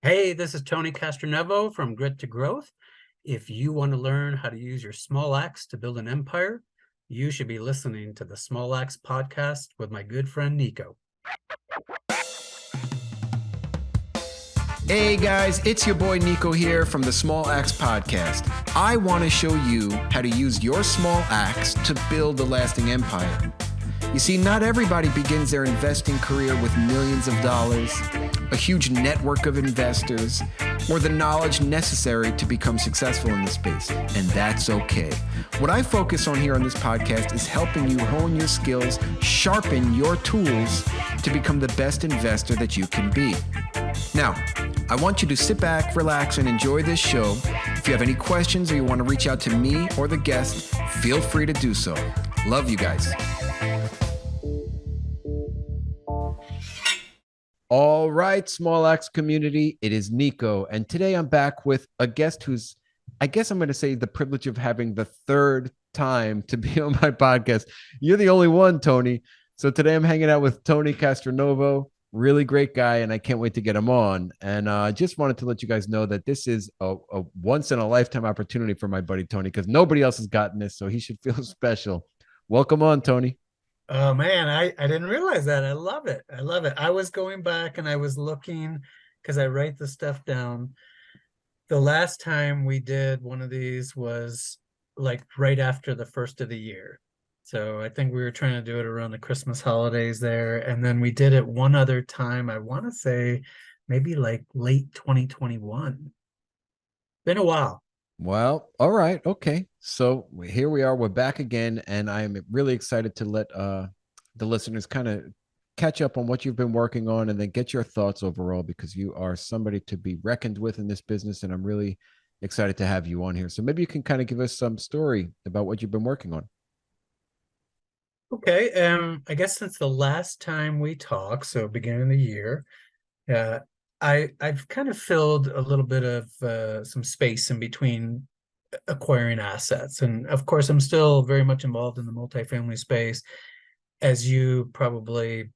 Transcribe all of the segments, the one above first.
Hey, this is Tony Castronovo from Grit to Growth. If you want to learn how to use your small axe to build an empire, you should be listening to the Small Axe podcast with my good friend Nico. Hey guys, it's your boy Nico here from the Small Axe Podcast. I want to show you how to use your small axe to build a lasting empire. You see, not everybody begins their investing career with millions of dollars, a huge network of investors, or the knowledge necessary to become successful in this space, and that's okay. What I focus on here on this podcast is helping you hone your skills, sharpen your tools to become the best investor that you can be. Now, I want you to sit back, relax, and enjoy this show. If you have any questions or you want to reach out to me or the guest, feel free to do so. Love you guys. All right, Small Axe community, it is Nico, and today I'm back with a guest who's, I guess I'm going to say, the privilege of having the third time to be on my podcast. You're the only one, Tony. So today I'm hanging out with Tony Castronovo, really great guy, and I can't wait to get him on. And I just wanted to let you guys know that this is a once-in-a-lifetime opportunity for my buddy Tony, because nobody else has gotten this, so he should feel special. Welcome on, Tony. Oh man, I didn't realize that. I love it. I love it. I was going back and I was looking because I write the stuff down. The last time we did one of these was like right after the first of the year. So I think we were trying to do it around the Christmas holidays there. And then we did it one other time, I want to say maybe like late 2021. Been a while. Well, all right. Okay. So here we are. We're back again. And I'm really excited to let the listeners kind of catch up on what you've been working on and then get your thoughts overall, because you are somebody to be reckoned with in this business. And I'm really excited to have you on here. So maybe you can kind of give us some story about what you've been working on. Okay. I guess since the last time we talked, so beginning of the year, uh, I've kind of filled a little bit of some space in between acquiring assets. And of course, I'm still very much involved in the multifamily space, as you probably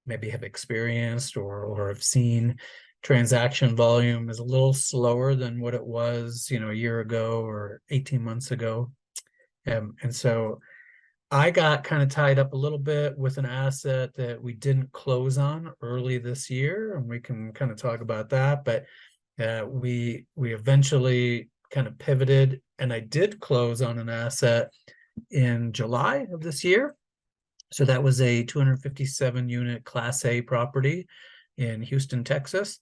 maybe have experienced or have seen. Transaction volume is a little slower than what it was, a year ago or 18 months ago. And so I got kind of tied up a little bit with an asset that we didn't close on early this year, and we can kind of talk about that. But we eventually kind of pivoted, and I did close on an asset in July of this year. So that was a 257 unit Class A property in Houston, Texas.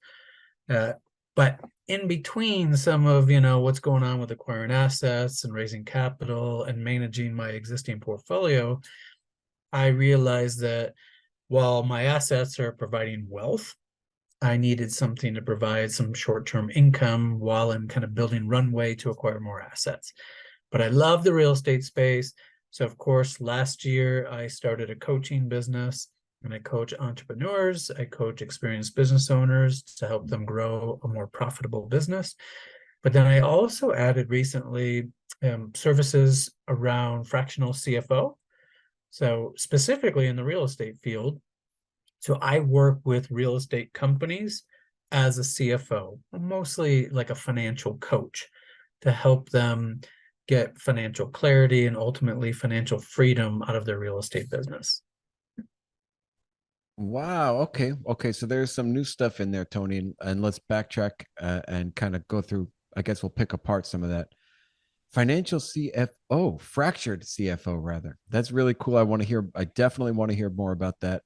But in between some of, what's going on with acquiring assets and raising capital and managing my existing portfolio, I realized that while my assets are providing wealth, I needed something to provide some short-term income while I'm kind of building runway to acquire more assets. But I love the real estate space. So of course, last year I started a coaching business, and I coach entrepreneurs. I coach experienced business owners to help them grow a more profitable business. But then I also added recently services around fractional CFO. So specifically in the real estate field. So I work with real estate companies as a CFO, mostly like a financial coach, to help them get financial clarity and ultimately financial freedom out of their real estate business. Wow. Okay. Okay. So there's some new stuff in there, Tony, and let's backtrack and kind of go through. I guess we'll pick apart some of that. Financial CFO, fractured CFO, rather. That's really cool. I definitely want to hear more about that.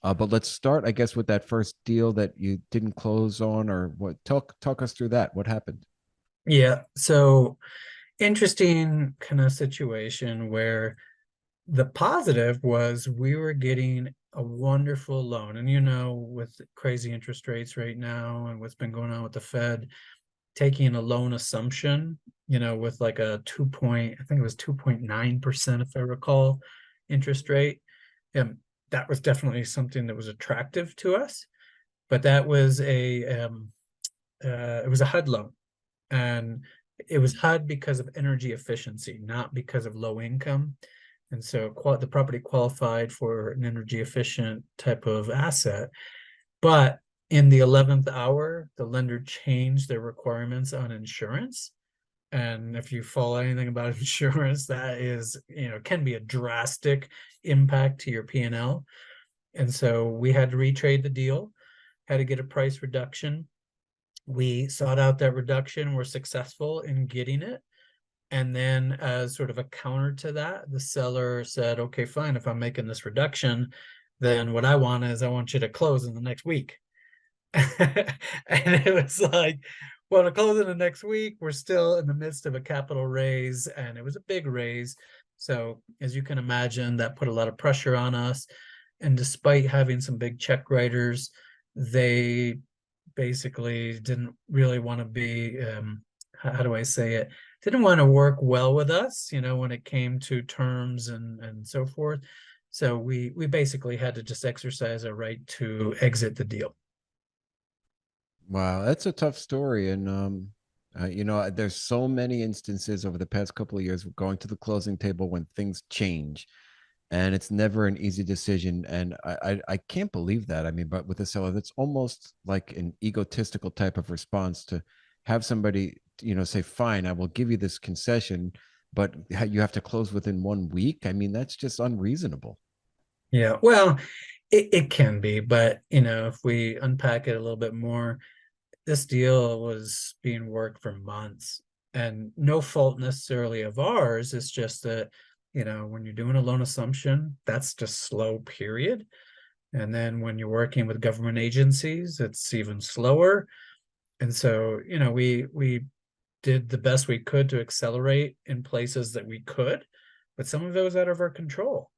But let's start, I guess, with that first deal that you didn't close on, or what? Talk us through that. What happened? Yeah. So interesting kind of situation where the positive was we were getting a wonderful loan. And with crazy interest rates right now and what's been going on with the Fed, taking a loan assumption, with like a I think it was 2.9%, if I recall, interest rate. That was definitely something that was attractive to us. But that was it was a HUD loan. And it was HUD because of energy efficiency, not because of low income. And so the property qualified for an energy efficient type of asset. But in the 11th hour, the lender changed their requirements on insurance. And if you follow anything about insurance, that is, can be a drastic impact to your P&L. And so we had to retrade the deal, had to get a price reduction. We sought out that reduction, were successful in getting it. And then as sort of a counter to that, the seller said, okay, fine, if I'm making this reduction, then what I want is I want you to close in the next week. And it was like, well, to close in the next week, we're still in the midst of a capital raise, and it was a big raise. So as you can imagine, that put a lot of pressure on us. And despite having some big check writers, they basically didn't really want to be, how do I say it? Didn't want to work well with us, when it came to terms and so forth. So we basically had to just exercise our right to exit the deal. Wow, that's a tough story. And there's so many instances over the past couple of years going to the closing table when things change, and it's never an easy decision. And I can't believe that. I mean, but with a seller, that's almost like an egotistical type of response to have somebody, say, fine, I will give you this concession, but you have to close within 1 week. I mean, that's just unreasonable. Yeah, well, it can be, but if we unpack it a little bit more, this deal was being worked for months, and no fault necessarily of ours. It's just that, when you're doing a loan assumption, that's just slow, period. And then when you're working with government agencies, it's even slower. And so, we did the best we could to accelerate in places that we could, but some of it was out of our control.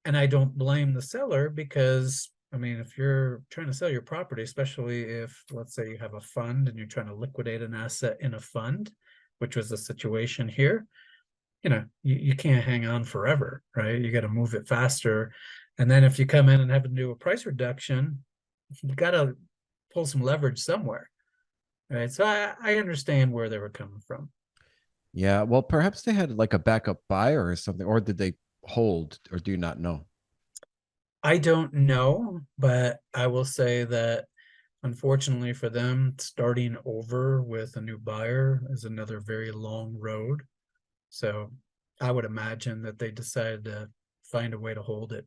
And I don't blame the seller because, I mean, if you're trying to sell your property, especially if, let's say, you have a fund and you're trying to liquidate an asset in a fund, which was the situation here, you can't hang on forever, right? You got to move it faster. And then if you come in and have to do a price reduction, you got to pull some leverage somewhere, right? So I understand where they were coming from. Yeah, well, perhaps they had like a backup buyer or something, or did they hold, or do you not know? I don't know, but I will say that unfortunately for them, starting over with a new buyer is another very long road. So I would imagine that they decided to find a way to hold it.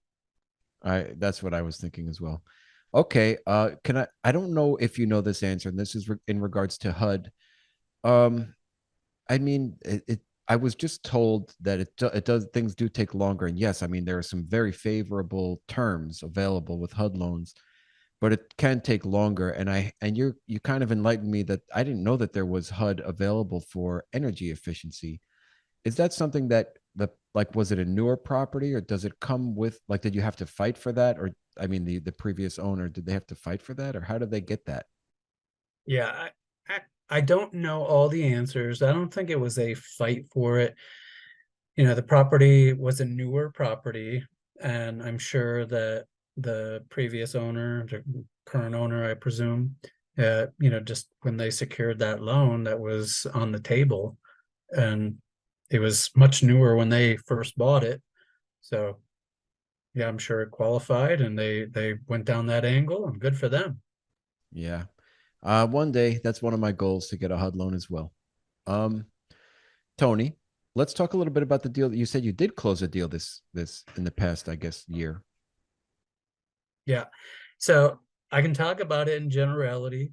That's what I was thinking as well. Okay, can I don't know if you know this answer, and this is in regards to HUD. Um, I mean, I was just told that it does things do take longer, and yes, I mean there are some very favorable terms available with HUD loans, but it can take longer. And you kind of enlightened me that I didn't know that there was HUD available for energy efficiency. Is that something that like, was it a newer property, or does it come with, like, did you have to fight for that? Or I mean, the previous owner, did they have to fight for that, or how did they get that? Yeah, I don't know all the answers. I don't think it was a fight for it. The property was a newer property, and I'm sure that the previous owner, the current owner, I presume, just when they secured that loan, that was on the table, and it was much newer when they first bought it. So yeah, I'm sure it qualified, and they went down that angle, and good for them. Yeah. One day, that's one of my goals, to get a HUD loan as well. Um, Tony, let's talk a little bit about the deal that you said you did close a deal this in the past, I guess, year. Yeah. So I can talk about it in generality.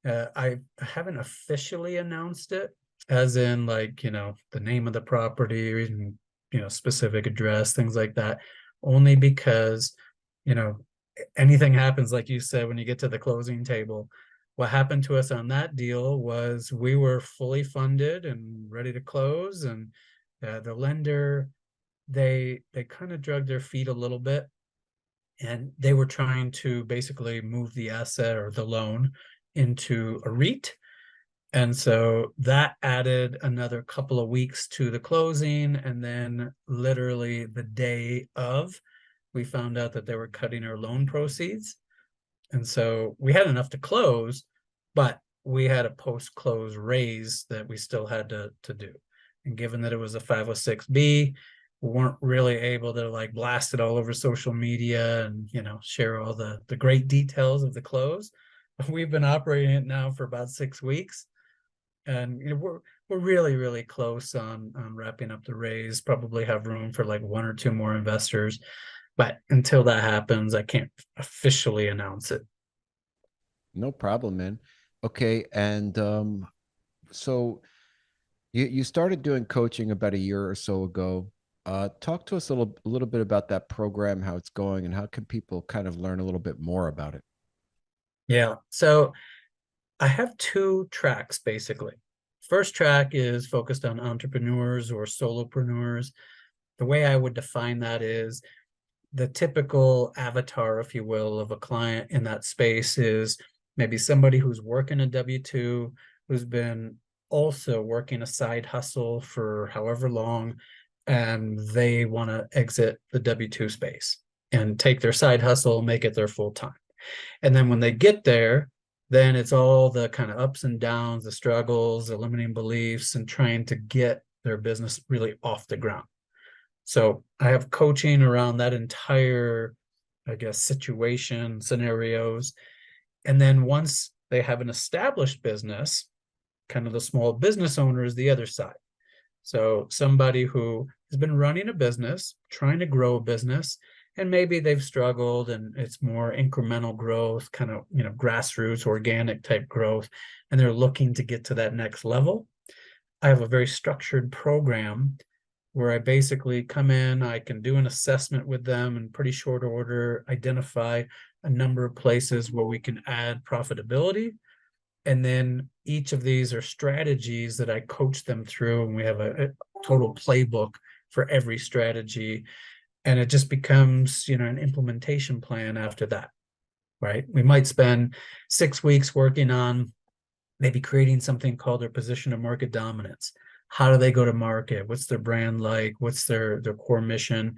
I haven't officially announced it, as in, like, the name of the property and, specific address, things like that, only because, you know, anything happens, like you said, when you get to the closing table. What happened to us on that deal was we were fully funded and ready to close, and the lender, they kind of dragged their feet a little bit, and they were trying to basically move the asset or the loan into a REIT. And so that added another couple of weeks to the closing. And then literally the day of, we found out that they were cutting our loan proceeds. And so we had enough to close, but we had a post-close raise that we still had to do. And given that it was a 506B, we weren't really able to, like, blast it all over social media and, share all the great details of the close. we've been operating it now for about 6 weeks, and we're really really close on wrapping up the raise. Probably have room for like one or two more investors, but until that happens, I can't officially announce it. No problem, man. Okay, and so you started doing coaching about a year or so ago. Talk to us a little bit about that program, how it's going, and how can people kind of learn a little bit more about it? Yeah, so I have two tracks basically. First track is focused on entrepreneurs or solopreneurs. The way I would define that is the typical avatar, if you will, of a client in that space is maybe somebody who's working a W-2, who's been also working a side hustle for however long, and they want to exit the W-2 space and take their side hustle, make it their full time. And then when they get there, then it's all the kind of ups and downs, the struggles, the limiting beliefs, and trying to get their business really off the ground. So I have coaching around that entire, I guess, situation, scenarios. And then once they have an established business, kind of the small business owner is the other side. So somebody who has been running a business, trying to grow a business, and maybe they've struggled and it's more incremental growth, kind of, grassroots, organic type growth, and they're looking to get to that next level. I have a very structured program where I basically come in, I can do an assessment with them in pretty short order, identify a number of places where we can add profitability. And then each of these are strategies that I coach them through, and we have a total playbook for every strategy. And it just becomes, an implementation plan after that, right? We might spend 6 weeks working on maybe creating something called their position of market dominance. How do they go to market? What's their brand like? What's their core mission?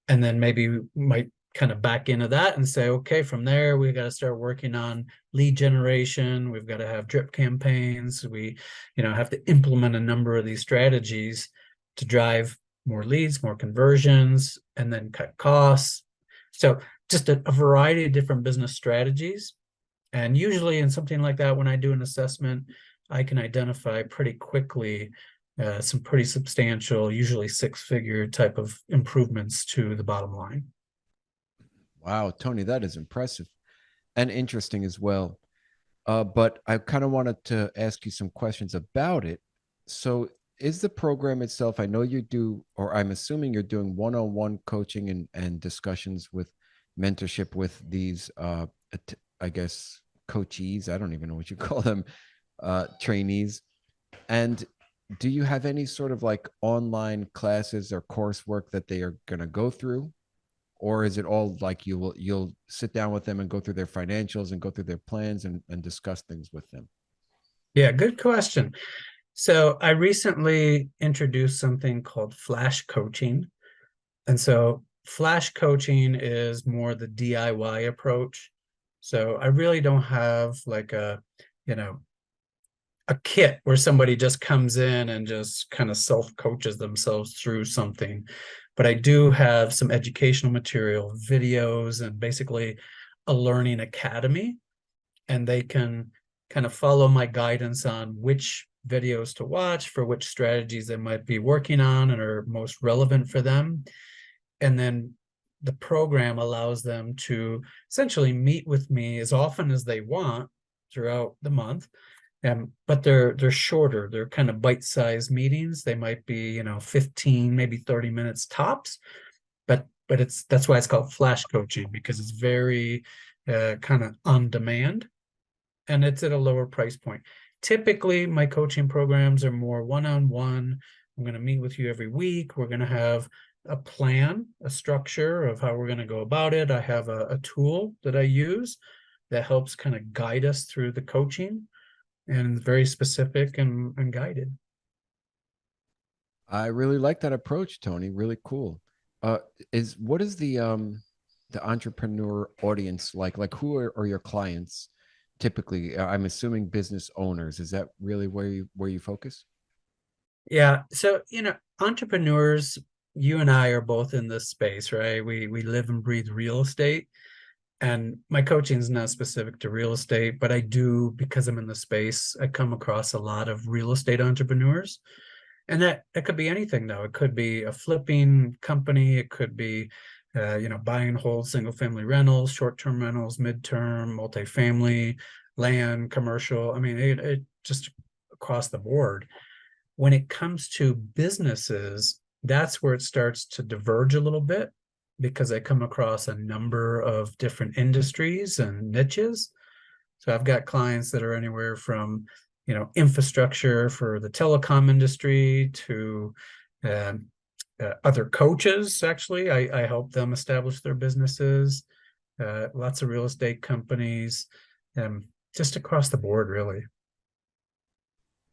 And then maybe we might kind of back into that and say, okay, from there, we got to start working on lead generation. We've got to have drip campaigns. We, have to implement a number of these strategies to drive more leads, more conversions, and then cut costs. So just a variety of different business strategies. And usually in something like that, when I do an assessment, I can identify pretty quickly some pretty substantial, usually six-figure type of improvements to the bottom line. Wow, Tony, that is impressive and interesting as well. But I kind of wanted to ask you some questions about it. So, is the program itself, I know you do, or I'm assuming you're doing one-on-one coaching and discussions with mentorship with these, I guess, coachees. I don't even know what you call them, trainees. And do you have any sort of like online classes or coursework that they are going to go through? Or is it all like you'll sit down with them and go through their financials and go through their plans and discuss things with them? Yeah, good question. So I recently introduced something called flash coaching. And so flash coaching is more the DIY approach. So I really don't have like you know, a kit where somebody just comes in and just kind of self coaches themselves through something. But I do have some educational material, videos, and basically a learning academy. And they can kind of follow my guidance on which videos to watch for which strategies they might be working on and are most relevant for them. And then the program allows them to essentially meet with me as often as they want throughout the month. But they're shorter. They're kind of bite-sized meetings. They might be, 15, maybe 30 minutes tops. But that's why it's called flash coaching, because it's very kind of on demand, and it's at a lower price point. Typically, my coaching programs are more one-on-one. I'm going to meet with you every week. We're going to have a plan, a structure of how we're going to go about it. I have a tool that I use that helps kind of guide us through the coaching, and very specific and guided. I really like that approach, Tony. Really cool. Uh, is what is the entrepreneur audience like? Like, who are your clients typically? I'm assuming business owners. Is that really where you focus? Yeah. So, entrepreneurs, you and I are both in this space, right? We live and breathe real estate. And my coaching is not specific to real estate, but I do, because I'm in the space, I come across a lot of real estate entrepreneurs. And that could be anything though. It could be a flipping company. It could be, buy and hold single family rentals, short-term rentals, midterm, multifamily, land, commercial. I mean, it just across the board. When it comes to businesses, that's where it starts to diverge a little bit because I come across a number of different industries and niches. So I've got clients that are anywhere from, infrastructure for the telecom industry to uh, other coaches. Actually, I help them establish their businesses. Lots of real estate companies, just across the board, really.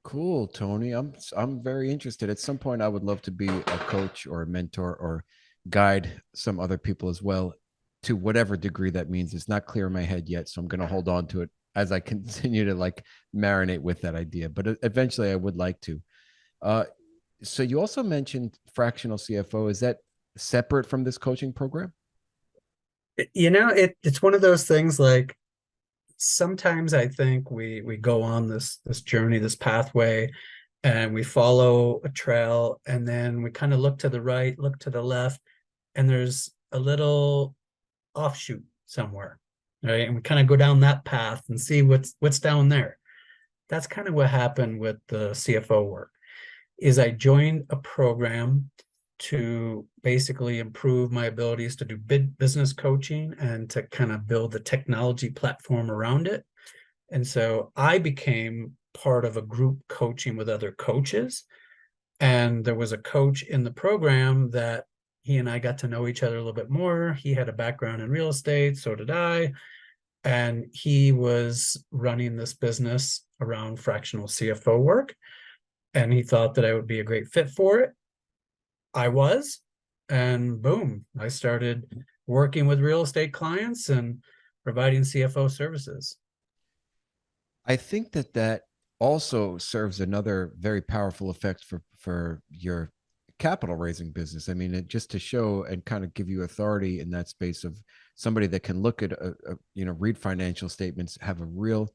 Cool, Tony. I'm very interested. At some point, I would love to be a coach or a mentor or guide some other people as well, to whatever degree that means. It's not clear in my head yet, so I'm going to hold on to it as I continue to like marinate with that idea. But eventually, I would like to. Uh, so you also mentioned fractional CFO. Is that separate from this coaching program? It's one of those things like sometimes I think we go on this journey, this pathway, and we follow a trail, and then we kind of look to the right, look to the left, and there's a little offshoot somewhere, right? And we kind of go down that path and see what's down there. That's kind of what happened with the CFO work. Is I joined a program to basically improve my abilities to do business coaching and to kind of build the technology platform around it. And so I became part of a group coaching with other coaches. And there was a coach in the program that he and I got to know each other a little bit more. He had a background in real estate, so did I. And he was running this business around fractional CFO work. And he thought that I would be a great fit for it. I was, and boom, I started working with real estate clients and providing CFO services. I think that also serves another very powerful effect for your capital raising business. I mean, just to show and kind of give you authority in that space of somebody that can look at read financial statements, have a real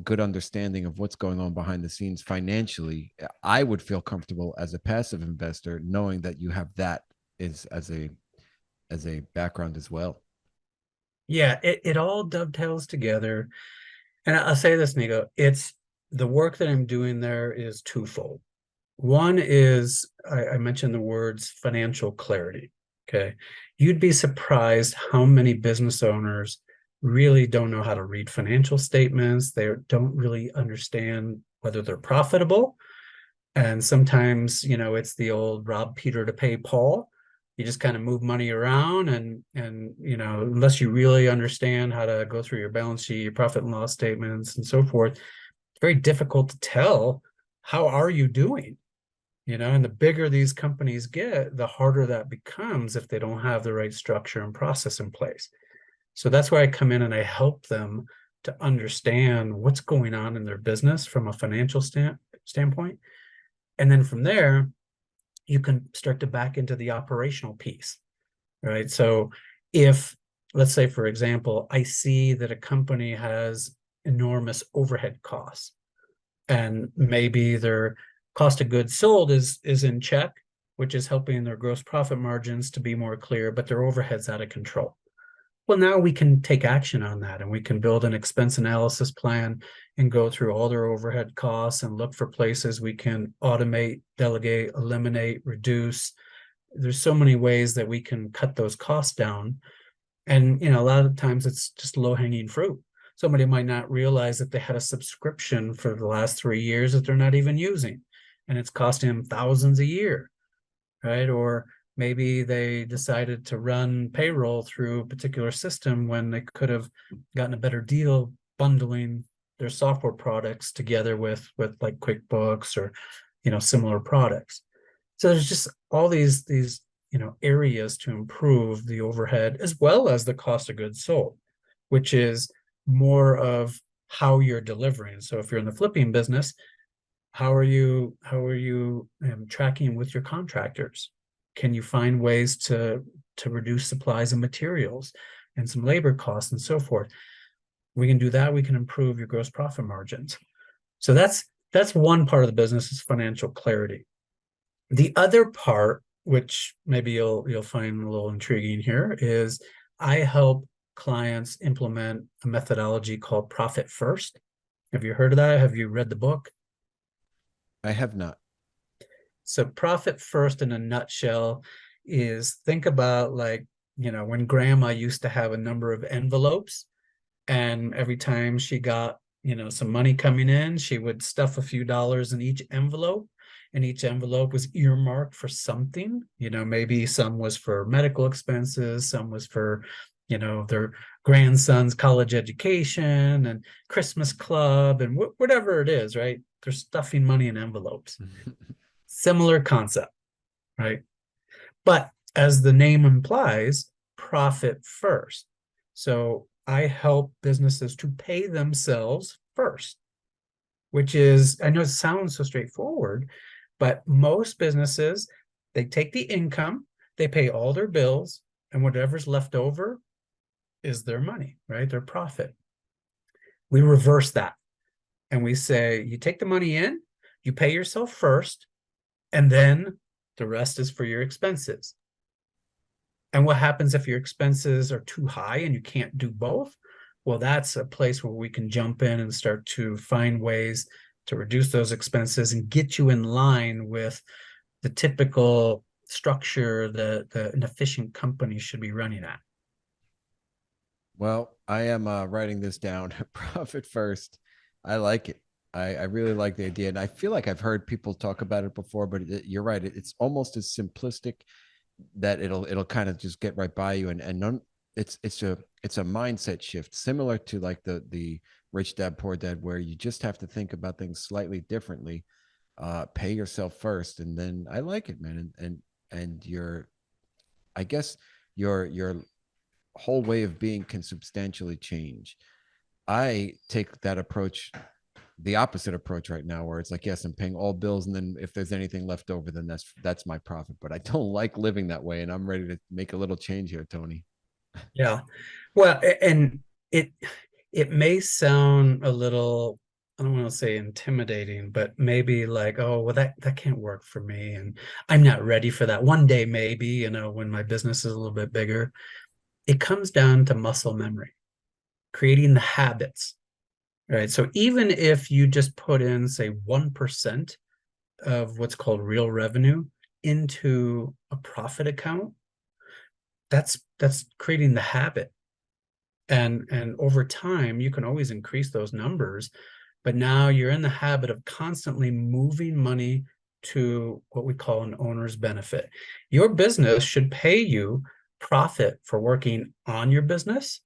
good understanding of what's going on behind the scenes financially. I would feel comfortable as a passive investor knowing that you have that as a background as well. Yeah, it all dovetails together. And I'll say this, Nico, it's the work that I'm doing there is twofold. One is I mentioned the words financial clarity. Okay. You'd be surprised how many business owners really don't know how to read financial statements. They don't really understand whether they're profitable. And sometimes, it's the old rob Peter to pay Paul. You just kind of move money around and unless you really understand how to go through your balance sheet, your profit and loss statements and so forth, it's very difficult to tell how are you doing. And the bigger these companies get, the harder that becomes if they don't have the right structure and process in place. So that's where I come in and I help them to understand what's going on in their business from a financial standpoint. And then from there, you can start to back into the operational piece, right? So if, let's say, for example, I see that a company has enormous overhead costs and maybe their cost of goods sold is in check, which is helping their gross profit margins to be more clear, but their overhead's out of control. Well, now we can take action on that and we can build an expense analysis plan and go through all their overhead costs and look for places we can automate, delegate, eliminate, reduce. There's so many ways that we can cut those costs down. And, a lot of times it's just low hanging fruit. Somebody might not realize that they had a subscription for the last 3 years that they're not even using, and it's costing them thousands a year, right? Or maybe they decided to run payroll through a particular system when they could have gotten a better deal bundling their software products together with like QuickBooks or similar products. So there's just all these areas to improve the overhead as well as the cost of goods sold, which is more of how you're delivering. So if you're in the flipping business, how are you tracking with your contractors? Can you find ways to reduce supplies and materials and some labor costs and so forth. We can do that. We can improve your gross profit margins. So that's one part of the business, is financial clarity. The other part, which maybe you'll find a little intriguing here, is I help clients implement a methodology called Profit First. Have you heard of that? Have you read the book? I have not. So Profit First in a nutshell is, think about, like, when grandma used to have a number of envelopes, and every time she got, some money coming in, she would stuff a few dollars in each envelope, and each envelope was earmarked for something. Maybe some was for medical expenses, some was for, their grandson's college education and Christmas club and whatever it is, right? They're stuffing money in envelopes. Similar concept, right? But as the name implies, profit first. So I help businesses to pay themselves first, which is, I know it sounds so straightforward, but most businesses, they take the income, they pay all their bills, and whatever's left over is their money, right? Their profit. We reverse that. And we say, you take the money in, you pay yourself first, and then the rest is for your expenses. And what happens if your expenses are too high and you can't do both? Well, that's a place where we can jump in and start to find ways to reduce those expenses and get you in line with the typical structure that an efficient company should be running at. Well, I am writing this down. Profit first. I like it. I really like the idea, and I feel like I've heard people talk about it before. But you're right; it's almost as simplistic that it'll kind of just get right by you, and none. It's a mindset shift, similar to like the rich dad poor dad, where you just have to think about things slightly differently. Pay yourself first, and then I like it, man. And your, I guess your whole way of being can substantially change. I take that approach, the opposite approach right now, where it's like, yes, I'm paying all bills, and then if there's anything left over, then that's my profit. But I don't like living that way, and I'm ready to make a little change here, Tony. Yeah. Well, and it it may sound a little, I don't want to say intimidating, but maybe like, oh, well, that can't work for me, and I'm not ready for that. One day, maybe, when my business is a little bit bigger. It comes down to muscle memory, creating the habits, right? So even if you just put in, say, 1% of what's called real revenue into a profit account, that's creating the habit. And over time, you can always increase those numbers, but now you're in the habit of constantly moving money to what we call an owner's benefit. Your business should pay you profit for working on your business,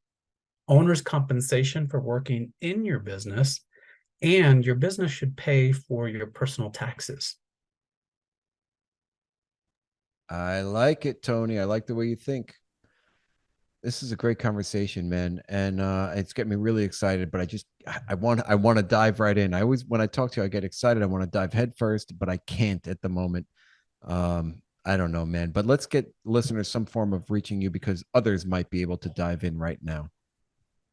owner's compensation for working in your business, and your business should pay for your personal taxes. I like it, Tony. I like the way you think. This is a great conversation, man, and it's getting me really excited. But I want to dive right in. I always, when I talk to you, I get excited. I want to dive head first, but I can't at the moment. I don't know, man. But let's get listeners some form of reaching you, because others might be able to dive in right now.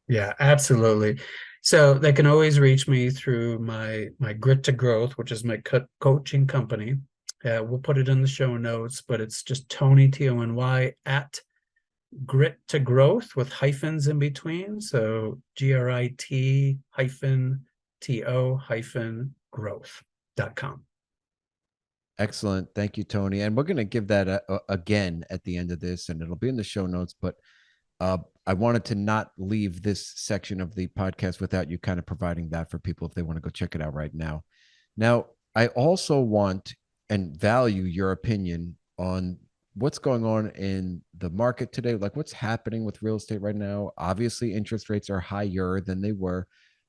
Yeah, absolutely. So they can always reach me through my Grit to Growth, which is my coaching company. We'll put it in the show notes, but it's just Tony, Tony, at Grit to Growth with hyphens in between. So GRIT hyphen TO hyphen growth.com. Excellent. Thank you, Tony. And we're going to give that again at the end of this, and it'll be in the show notes. But I wanted to not leave this section of the podcast without you kind of providing that for people if they want to go check it out right now. Now, I also want and value your opinion on what's going on in the market today, like what's happening with real estate right now. Obviously, interest rates are higher than they were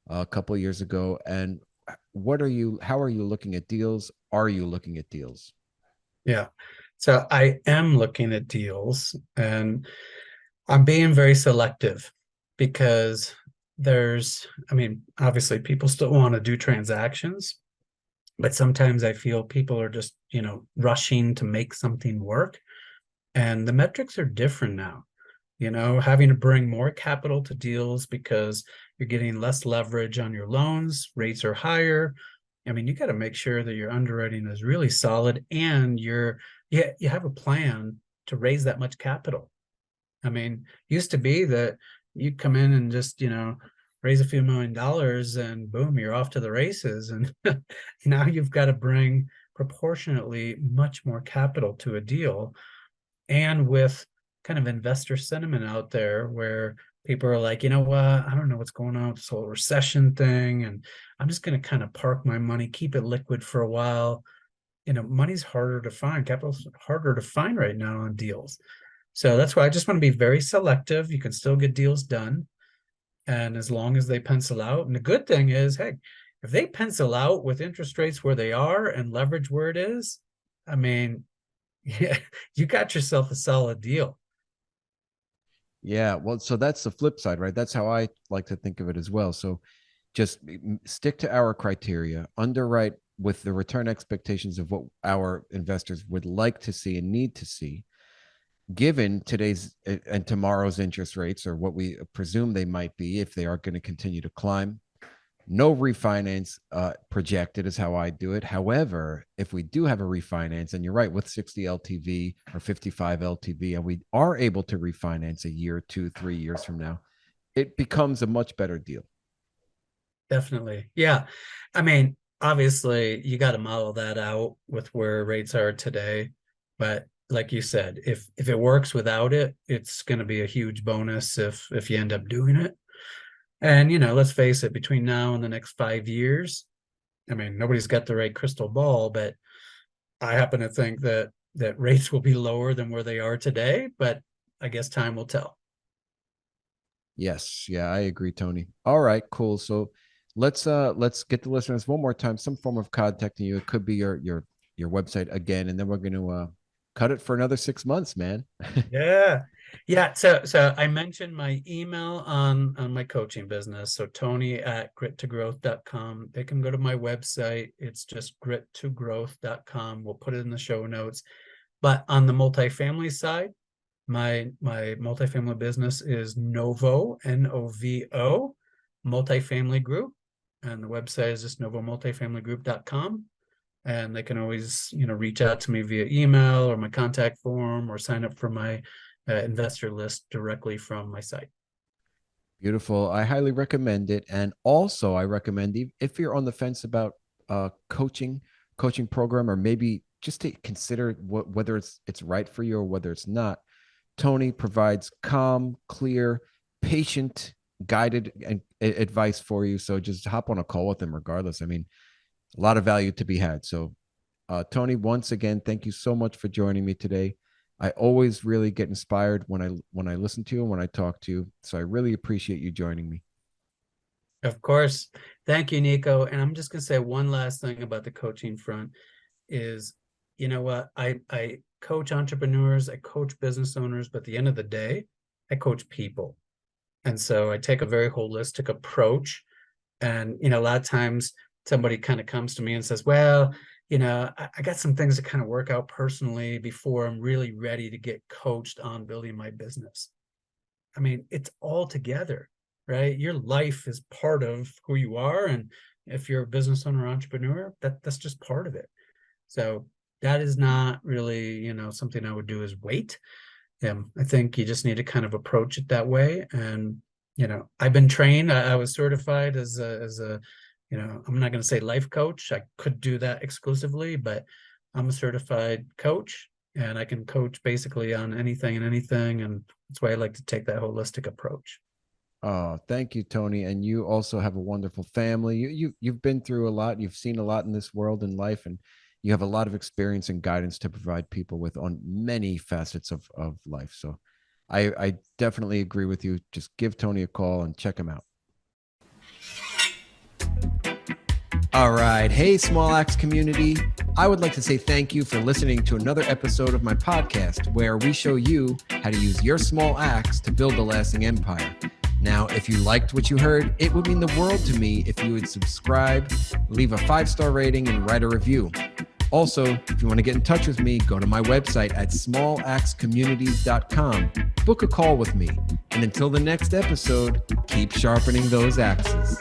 a couple of years ago. And how are you looking at deals? Are you looking at deals? Yeah. So I am looking at deals, and I'm being very selective because obviously people still want to do transactions, but sometimes I feel people are just, rushing to make something work. And the metrics are different now. having to bring more capital to deals because you're getting less leverage on your loans, rates are higher. I mean, you got to make sure that your underwriting is really solid and you have a plan to raise that much capital. I mean, used to be that you'd come in and just, raise a few $1 million and boom, you're off to the races. And now you've got to bring proportionately much more capital to a deal. And with kind of investor sentiment out there where people are like, you know what, I don't know what's going on with this whole recession thing. And I'm just going to kind of park my money, keep it liquid for a while. Money's harder to find, capital's harder to find right now on deals. So that's why I just want to be very selective. You can still get deals done. And as long as they pencil out, and the good thing is, hey, if they pencil out with interest rates where they are and leverage where it is, I mean, yeah, you got yourself a solid deal. Yeah, well, so that's the flip side, right? That's how I like to think of it as well. So just stick to our criteria, underwrite with the return expectations of what our investors would like to see and need to see, given today's and tomorrow's interest rates, or what we presume they might be if they are going to continue to climb. No refinance projected is how I do it. However, if we do have a refinance, and you're right, with 60 LTV or 55 LTV, and we are able to refinance a year, 2, 3 years from now, it becomes a much better deal. Definitely. Yeah. I mean, obviously you got to model that out with where rates are today. But like you said, if it works without it, it's going to be a huge bonus if you end up doing it. And, let's face it, between now and the next 5 years, I mean, nobody's got the right crystal ball, but I happen to think that rates will be lower than where they are today, but I guess time will tell. Yes, yeah, I agree, Tony. All right, cool. So let's get the listeners one more time, some form of contacting you. It could be your website again, and then we're going to cut it for another 6 months, man. Yeah. Yeah. So I mentioned my email on my coaching business. So Tony@grittogrowth.com. They can go to my website. It's just grittogrowth.com. We'll put it in the show notes. But on the multifamily side, my multifamily business is Novo, Novo, Multifamily Group. And the website is just novomultifamilygroup.com. And they can always, reach out to me via email or my contact form, or sign up for my investor list directly from my site. Beautiful. I highly recommend it. And also I recommend, if you're on the fence about coaching program, or maybe just to consider whether it's right for you or whether it's not, Tony provides calm, clear, patient, guided advice for you. So just hop on a call with him regardless. I mean, a lot of value to be had. So, Tony, once again, thank you so much for joining me today. I always really get inspired when I listen to you and when I talk to you. So I really appreciate you joining me. Of course. Thank you, Nico. And I'm just going to say one last thing about the coaching front is, you know what? I coach entrepreneurs, I coach business owners, but at the end of the day, I coach people. And so I take a very holistic approach. And, a lot of times somebody kind of comes to me and says, well, I got some things to kind of work out personally before I'm really ready to get coached on building my business. I mean, it's all together, right? Your life is part of who you are. And if you're a business owner or entrepreneur, that's just part of it. So that is not really, something I would do is wait. I think you just need to kind of approach it that way. And, I've been trained. I was certified as a I'm not going to say life coach. I could do that exclusively, but I'm a certified coach and I can coach basically on anything. And that's why I like to take that holistic approach. Oh, thank you, Tony. And you also have a wonderful family. You've been through a lot. You've seen a lot in this world and life, and you have a lot of experience and guidance to provide people with on many facets of life. So I definitely agree with you. Just give Tony a call and check him out. All right. Hey, Small Axe community. I would like to say thank you for listening to another episode of my podcast, where we show you how to use your small axe to build a lasting empire. Now, if you liked what you heard, it would mean the world to me if you would subscribe, leave a 5-star rating, and write a review. Also, if you want to get in touch with me, go to my website at small-axecommunities.com. Book a call with me. And until the next episode, keep sharpening those axes.